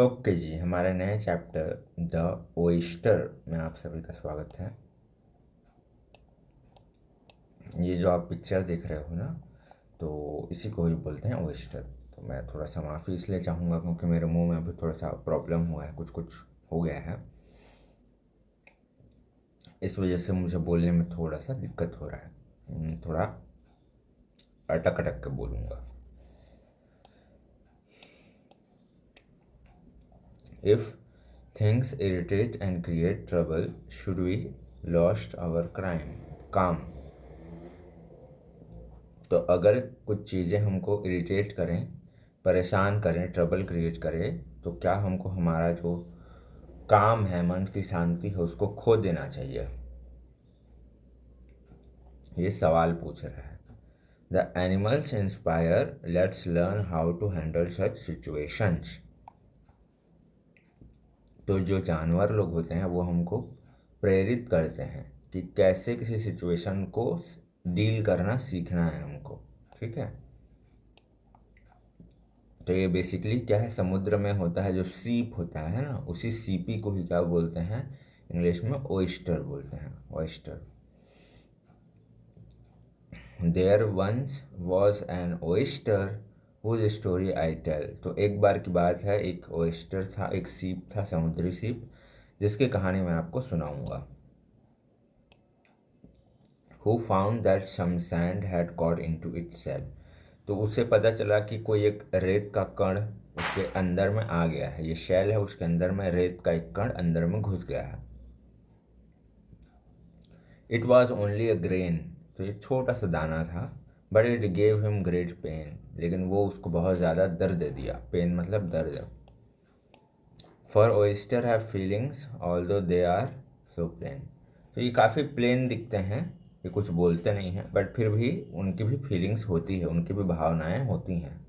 Okay जी, हमारे नए chapter the oyster में आप सभी का स्वागत है। ये जो आप पिक्चर देख रहे हो ना, तो इसी को ही बोलते हैं ओइस्टर। तो मैं थोड़ा सा माफ़ी इसलिए चाहूँगा क्योंकि मेरे मुंह में अभी थोड़ा सा प्रॉब्लम हुआ है, कुछ कुछ हो गया है। इस वजह से मुझे बोलने में थोड़ा सा दिक्कत हो रहा है, थोड़ा अटक अटक के बोलूँगा। If things irritate and create trouble, should we lost our calm? तो अगर कुछ चीज़ें हमको इरिटेट करें, परेशान करें, ट्रबल क्रिएट करें, तो क्या हमको हमारा जो काम है, मन की शांति है, उसको खो देना चाहिए? ये सवाल पूछ रहा है। The animals inspire, let's learn how to handle such situations. तो जो जानवर लोग होते हैं वो हमको प्रेरित करते हैं कि कैसे किसी सिचुएशन को डील करना सीखना है हमको। ठीक है, तो ये बेसिकली क्या है, समुद्र में होता है जो सीप होता है ना, उसी सीपी को ही क्या बोलते हैं, इंग्लिश में ओइस्टर बोलते हैं, oyster. There once was an oyster whose story I tell. तो एक बार की बात है, एक ओइस्टर था, एक सीप था, समुद्री सीप, जिसकी कहानी मैं आपको सुनाऊंगा। Who found that some sand had got into its shell। तो उससे पता चला कि कोई एक रेत का कण उसके अंदर में आ गया है। ये शेल है, उसके अंदर में रेत का एक कण अंदर में घुस गया है। It was only a grain. तो ये छोटा सा दाना था, but it gave him great pen. लेकिन वो उसको बहुत ज़्यादा दर्द दे दिया। पेन मतलब दर्द। For oyster have feelings although they are so plain. तो ये काफ़ी प्लेन दिखते हैं, ये कुछ बोलते नहीं हैं, बट फिर भी उनकी भी फीलिंग्स होती है, उनकी भी भावनाएं होती हैं।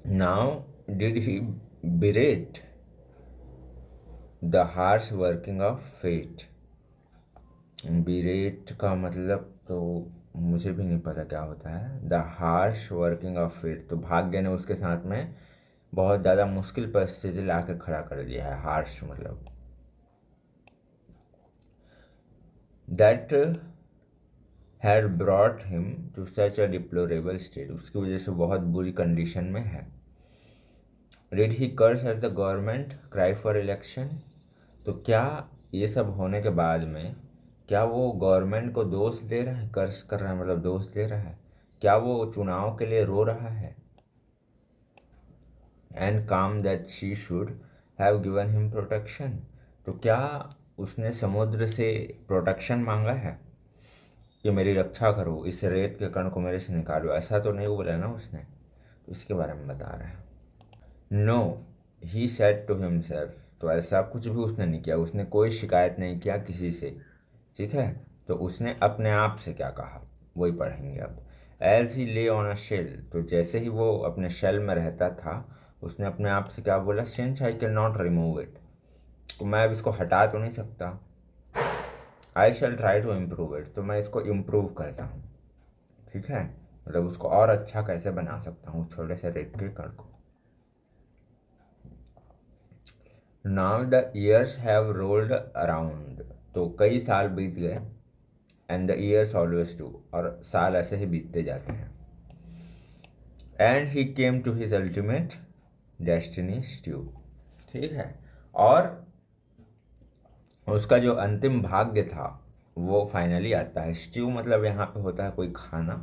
Now did he berate the harsh working of fate. Berate का मतलब तो मुझे भी नहीं पता क्या होता है। The harsh working of fate, तो भाग्य ने उसके साथ में बहुत ज़्यादा मुश्किल परिस्थिति ला के खड़ा कर दिया है। हार्श मतलब that had brought him to such a deplorable state. उसकी वजह से बहुत बुरी कंडीशन में है। Did he curse at the government cry for election. तो क्या ये सब होने के बाद में क्या वो गवर्नमेंट को दोष दे रहा है, कर्ज कर रहा है मतलब दोष दे रहा है? क्या वो चुनाव के लिए रो रहा है? एंड काम that she should have given him protection. तो क्या उसने समुद्र से प्रोटेक्शन मांगा है कि मेरी रक्षा करो, इस रेत के कण को मेरे से निकालो? ऐसा तो नहीं बोला ना उसने। तो इसके बारे में बता रहा है। No he said to himself. तो ऐसा कुछ भी उसने नहीं किया, उसने कोई शिकायत नहीं किया किसी से। ठीक है, तो उसने अपने आप से क्या कहा वही पढ़ेंगे अब। एज ही ले ऑन अ शेल। तो जैसे ही वो अपने शेल में रहता था, उसने अपने आप से क्या बोला, since I can not remove it. तो मैं अब इसको हटा तो नहीं सकता। आई शैल ट्राई टू इम्प्रूव इट। तो मैं इसको इम्प्रूव करता हूँ। ठीक है, मतलब उसको और अच्छा कैसे बना सकता हूँ छोटे से रेत के कण को। Now the years have rolled around. तो कई साल बीत गए। And the years always do. और साल ऐसे ही बीतते जाते हैं। And he came to his ultimate destiny stew. ठीक है, और उसका जो अंतिम भाग्य था वो फाइनली आता है। स्ट्यू मतलब यहाँ पे होता है कोई खाना,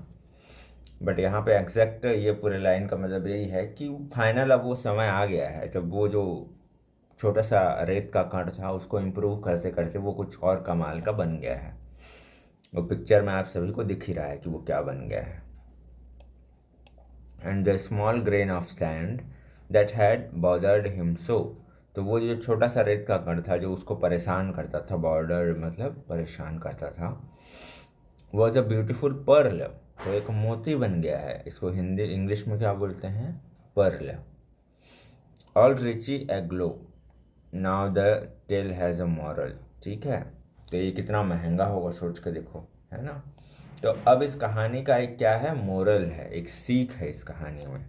बट यहाँ पे एग्जैक्ट ये पूरे लाइन का मतलब यही है कि फाइनल अब वो समय आ गया है जब वो जो छोटा सा रेत का कण था उसको इम्प्रूव करते करते वो कुछ और कमाल का बन गया है। वो पिक्चर में आप सभी को दिख ही रहा है कि वो क्या बन गया है। And the small grain of sand that had bothered him so. तो वो जो छोटा सा रेत का कण था जो उसको परेशान करता था, बॉर्डर मतलब परेशान करता था, वॉज अ ब्यूटिफुल पर्ल। तो एक मोती बन गया है। इसको हिंदी इंग्लिश में क्या बोलते हैं, pearl. All richly aglow. Now the tale has a moral. ठीक है, तो ये कितना महंगा होगा सोच के देखो, है ना। तो अब इस कहानी का एक क्या है, मोरल है, एक सीख है इस कहानी में।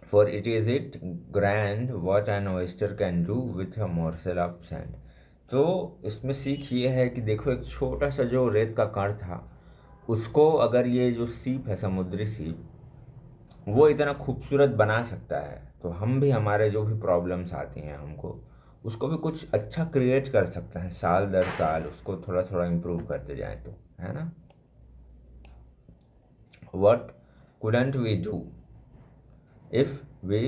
For it is it grand what an oyster can do with a morsel of sand। तो इसमें सीख ये है कि देखो, एक छोटा सा जो रेत का कण था, उसको अगर ये जो सीप है, समुद्री सीप, वो इतना खूबसूरत बना सकता है, तो हम भी हमारे जो भी प्रॉब्लम्स आती हैं हमको, उसको भी कुछ अच्छा क्रिएट कर सकते हैं साल दर साल, उसको थोड़ा थोड़ा इम्प्रूव करते जाएं तो, है ना। What couldn't we do if we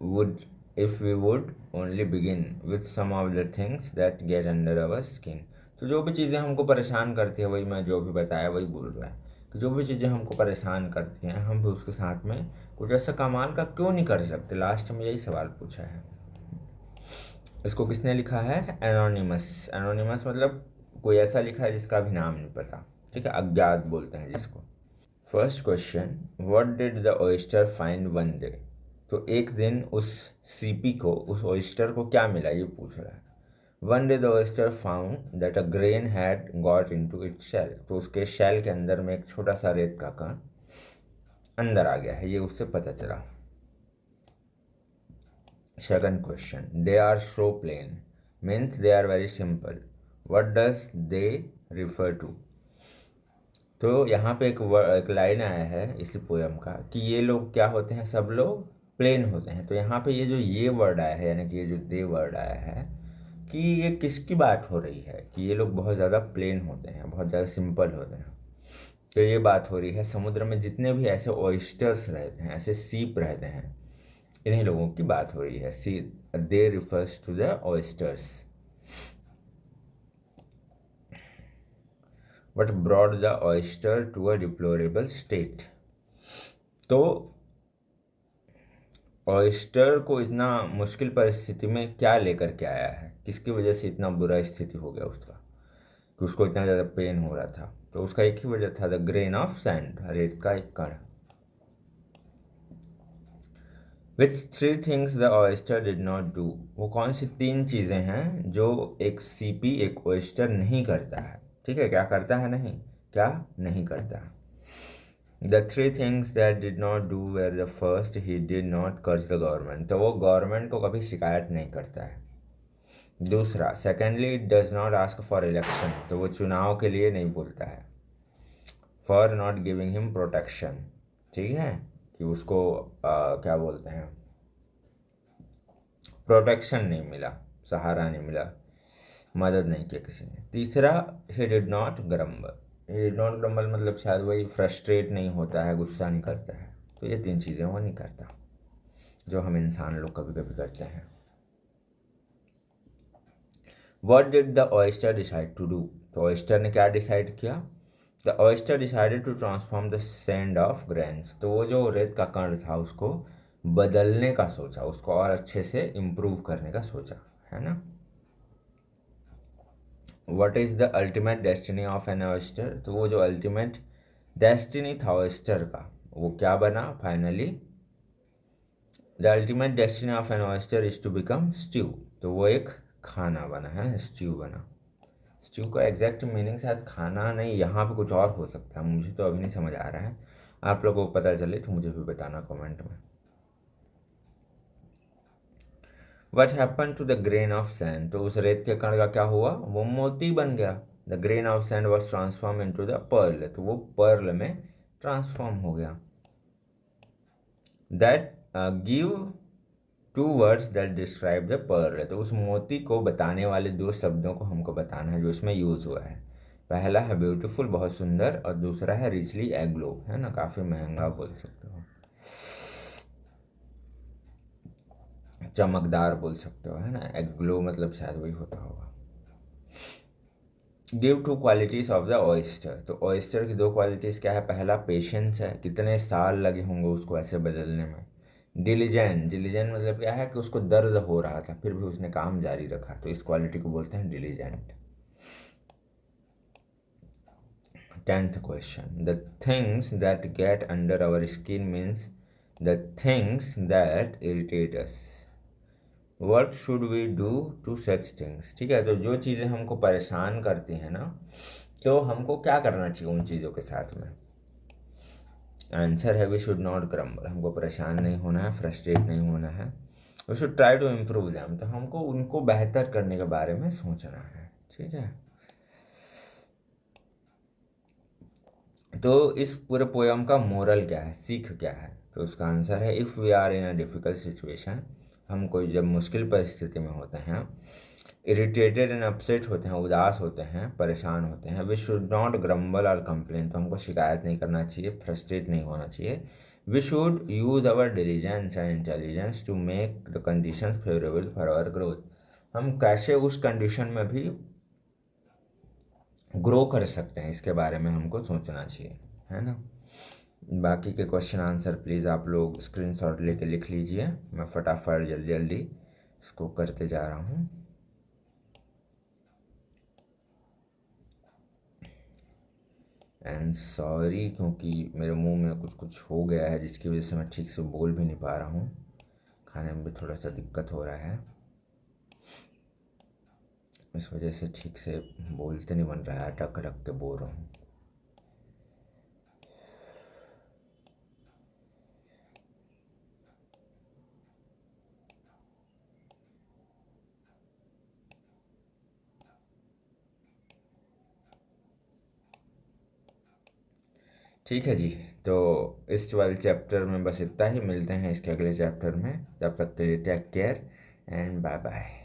would if we would only begin with some of the things that get under our skin। तो जो भी चीज़ें हमको परेशान करती है, वही मैं जो भी बताया वही बोल रहा है कि जो भी चीज़ें हमको परेशान करती हैं, हम भी उसके साथ में कुछ ऐसा कमाल का क्यों नहीं कर सकते। लास्ट में यही सवाल पूछा है। इसको किसने लिखा है? एनोनिमस। एनोनिमस मतलब कोई ऐसा लिखा है जिसका भी नाम नहीं पता, ठीक है, अज्ञात बोलते हैं जिसको। First question, what did the oyster find one day. तो एक दिन उस सीपी को, उस ऑयस्टर को क्या मिला, ये पूछ रहा है। One day the oyster found that a grain had got into its shell. तो उसके शेल के अंदर में एक छोटा सा रेत का कण अंदर आ गया है, ये उससे पता चला। Second question, they are so plain means they are very simple, what does they refer to. तो यहाँ पे एक लाइन आया है इसी पोयम का कि ये लोग क्या होते हैं, सब लोग प्लेन होते हैं। तो यहाँ पे ये जो ये वर्ड आया है, यानी कि ये जो दे वर्ड आया है, कि ये किसकी बात हो रही है, कि ये लोग बहुत ज़्यादा प्लेन होते हैं, बहुत ज़्यादा सिंपल होते हैं। तो ये बात हो रही है समुद्र में जितने भी ऐसे ऑयस्टर्स रहते हैं, ऐसे सीप रहते हैं, इन्हीं लोगों की बात हो रही है। See they refers to the oysters. What brought the oyster to a deplorable state। तो ऑयस्टर को इतना मुश्किल परिस्थिति में क्या लेकर के आया है, किसकी वजह से इतना बुरा स्थिति हो गया उसका, कि उसको इतना ज़्यादा पेन हो रहा था। तो उसका एक ही वजह था, द ग्रेन ऑफ सैंड, रेत का एक कण। Which three things the oyster did not do. वो कौन सी तीन चीज़ें हैं जो एक सीपी, एक ऑयस्टर नहीं करता है, ठीक है। क्या करता है, नहीं, क्या नहीं करता। The three things that did not do were the first, he did not curse the government. तो वो गवर्नमेंट को कभी शिकायत नहीं करता है। दूसरा, secondly, it does not ask for election. तो वो चुनाव के लिए नहीं बोलता है। For not giving him protection, ठीक है, कि उसको क्या बोलते हैं, प्रोटेक्शन नहीं मिला, सहारा नहीं मिला, मदद नहीं की किसी ने। तीसरा, ही did not grumble. He did not grumble मतलब शायद वही फ्रस्ट्रेट नहीं होता है, गुस्सा नहीं करता है। तो ये तीन चीज़ें वो नहीं करता जो हम इंसान लोग कभी कभी करते हैं। What did the oyster decide to do. तो ऑयस्टर ने क्या डिसाइड किया, the oyster decided to transform the sand of grains. तो वो जो रेत का कण था उसको बदलने का सोचा, उसको और अच्छे से इम्प्रूव करने का सोचा, है ना। What is the ultimate destiny of an oyster. तो वो जो अल्टीमेट डेस्टिनी था ऑयस्टर का, वो क्या बना finally, the ultimate destiny of an oyster is to become stew. तो वो एक खाना बना है, स्ट्यू बना। स्ट्यू का एग्जैक्ट मीनिंग शायद खाना नहीं, यहाँ पे कुछ और हो सकता है, मुझे तो अभी नहीं समझ आ रहा है। आप लोगों को पता चले तो मुझे भी बताना कमेंट में। What happen to the grain of sand. तो उस रेत के कण का क्या हुआ, वो मोती बन गया। The grain of sand was transform into the pearl. तो वो पर्ल में ट्रांसफॉर्म हो गया। That give two words that describe the pearl. तो उस मोती को बताने वाले दो शब्दों को हमको बताना है जो इसमें यूज़ हुआ है। पहला है ब्यूटीफुल, बहुत सुंदर, और दूसरा है रिचली एग्लो, है ना, काफ़ी महंगा बोल सकते हो, चमकदार बोल सकते हो, है ना। एग्लो मतलब शायद वही होता होगा। Give two qualities of the oyster. तो ऑयस्टर की दो क्वालिटीज़ क्या है, पहला पेशेंस है, कितने साल लगे होंगे उसको ऐसे बदलने में। डिलीजेंट, डिलीजेंट मतलब क्या है कि उसको दर्द हो रहा था फिर भी उसने काम जारी रखा, तो इस क्वालिटी को बोलते हैं diligent. 10th question, the things that get under our skin means the things that irritate us. What should we do to such things. ठीक है, तो जो चीज़ें हमको परेशान करती हैं ना, तो हमको क्या करना चाहिए उन चीज़ों के साथ में। आंसर है वी शुड नॉट ग्रम्बल, हमको परेशान नहीं होना है, फ्रस्ट्रेट नहीं होना है। We should try to improve them, तो हमको उनको बेहतर करने के बारे में सोचना है। ठीक है, तो इस पूरे पोयम का मोरल क्या है, सीख क्या है? तो उसका आंसर है if we are in a difficult situation, हम कोई जब मुश्किल परिस्थिति में होते हैं, इरिटेटेड एंड अपसेट होते हैं, उदास होते हैं, परेशान होते हैं, वी शुड नॉट ग्रम्बल और कंप्लेन, तो हमको शिकायत नहीं करना चाहिए, फ्रस्ट्रेट नहीं होना चाहिए। We should use our diligence and intelligence to make the conditions favourable for our growth, हम कैसे उस कंडीशन में भी ग्रो कर सकते हैं, इसके बारे में हमको सोचना चाहिए, है ना। बाकी के क्वेश्चन आंसर प्लीज़ आप लोग स्क्रीनशॉट लेके लिख लीजिए, मैं फटाफट जल्दी जल्दी इसको करते जा रहा हूँ। एंड सॉरी, क्योंकि मेरे मुंह में कुछ कुछ हो गया है जिसकी वजह से मैं ठीक से बोल भी नहीं पा रहा हूँ, खाने में भी थोड़ा सा दिक्कत हो रहा है, इस वजह से ठीक से बोलते नहीं बन रहा है, अटक अटक के बोल रहा हूँ। ठीक है जी, तो इस वाले चैप्टर में बस इतना ही, मिलते हैं इसके अगले चैप्टर में, जब तक के लिए take care and bye bye.